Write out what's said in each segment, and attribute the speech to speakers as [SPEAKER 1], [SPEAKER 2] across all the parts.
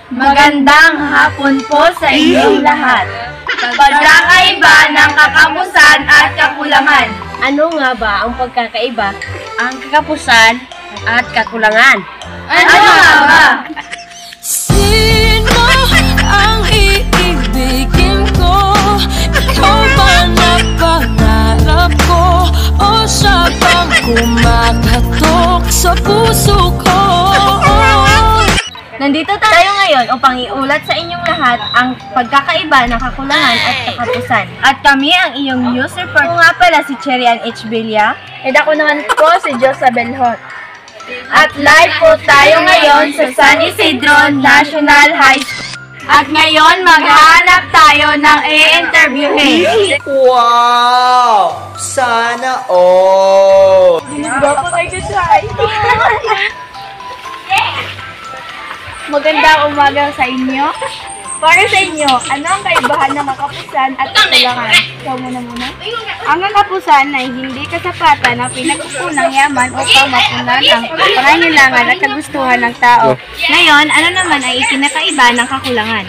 [SPEAKER 1] Magandang hapon po sa inyong lahat. Pagkakaiba ng kakapusan at kakulangan.
[SPEAKER 2] Ano nga ba ang pagkakaiba? Ang kakapusan at kakulangan.
[SPEAKER 1] Ano nga ba?
[SPEAKER 3] Sino ang iibigin ko? Ikaw ba na pangarap ko? O siya bang kumakatok sa puso ko?
[SPEAKER 2] Nandito tayo ngayon upang iulat sa inyong lahat ang pagkakaiba ng kakulangan at kakapusan. At kami ang iyong news report. Ako nga pala si Cherian H. Villa.
[SPEAKER 1] At ako naman po si Josabel Hot. At live po tayo ngayon sa San Isidro National High School. At ngayon maghahanap tayo ng i-interviewin.
[SPEAKER 4] Wow! Sana all!
[SPEAKER 1] Gwapo tayo guys! Magandang umaga sa inyo. Para sa inyo, ano ang kaibahan ng kakapusan at kakulangan? Ikaw muna. Ang kakapusan ay hindi kasapatan ng pinagkukunang yaman upang mapunan ang pangangailangan at kagustuhan ng tao.
[SPEAKER 2] Ngayon, ano naman ay ikinakaiba ng kakulangan?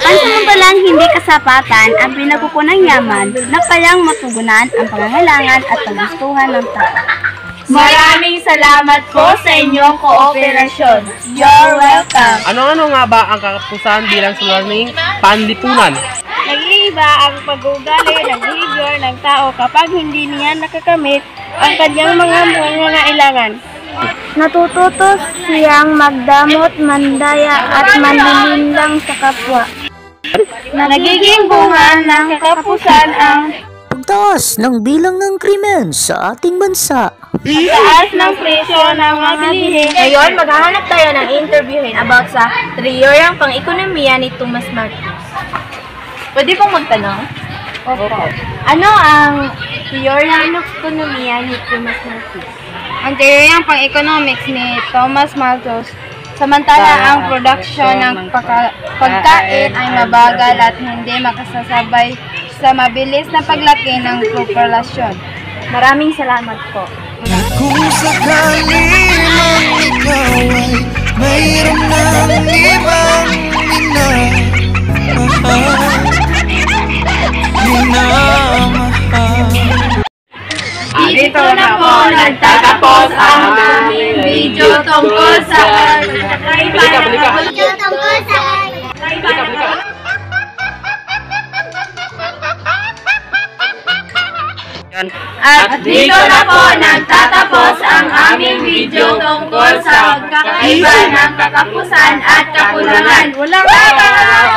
[SPEAKER 5] Pansamantalang hindi kasapatan ang pinagkukunang yaman na kayang matugunan ang pangangailangan at kagustuhan ng tao.
[SPEAKER 1] Maraming salamat po sa inyong kooperasyon. You're welcome.
[SPEAKER 6] Ano-ano nga ba ang kakapusan bilang suliraning panlipunan?
[SPEAKER 1] Nag-iiba ang pag-uugali ng behavior ng tao kapag hindi niya nakakamit ang kanyang mga pangangailangan.
[SPEAKER 5] Natututo siyang magdamot, mandaya at manlilinlang sa kapwa.
[SPEAKER 1] Nagiging bunga ng kakapusan ang
[SPEAKER 7] pagtaas ng bilang ng krimen sa ating bansa.
[SPEAKER 1] taas ng presyo ng mga bilihin.
[SPEAKER 2] Ngayon, maghahanap tayo ng interviewin about sa teoryang pang-ekonomiya ni Thomas Malthus. Pwede pong magtanong?
[SPEAKER 1] Opo.
[SPEAKER 2] Ano ang teoryang ekonomiya ni Thomas Malthus?
[SPEAKER 1] Ang teoryang pang-economics ni Thomas Malthus, samantala ang produksyon ng pagkain ay mabagal at hindi makasasabay sa mabilis na paglaki ng populasyon.
[SPEAKER 2] Maraming salamat po.
[SPEAKER 4] Kung sakali man ikaw ay mayroon ng ibang minamahal.
[SPEAKER 1] Dito na po nagtatapos ang aming video tungkol sa At dito na po nagtatapos ang aming video tungkol sa pagkakaiba ng kakapusan at kakulangan. Bye-bye!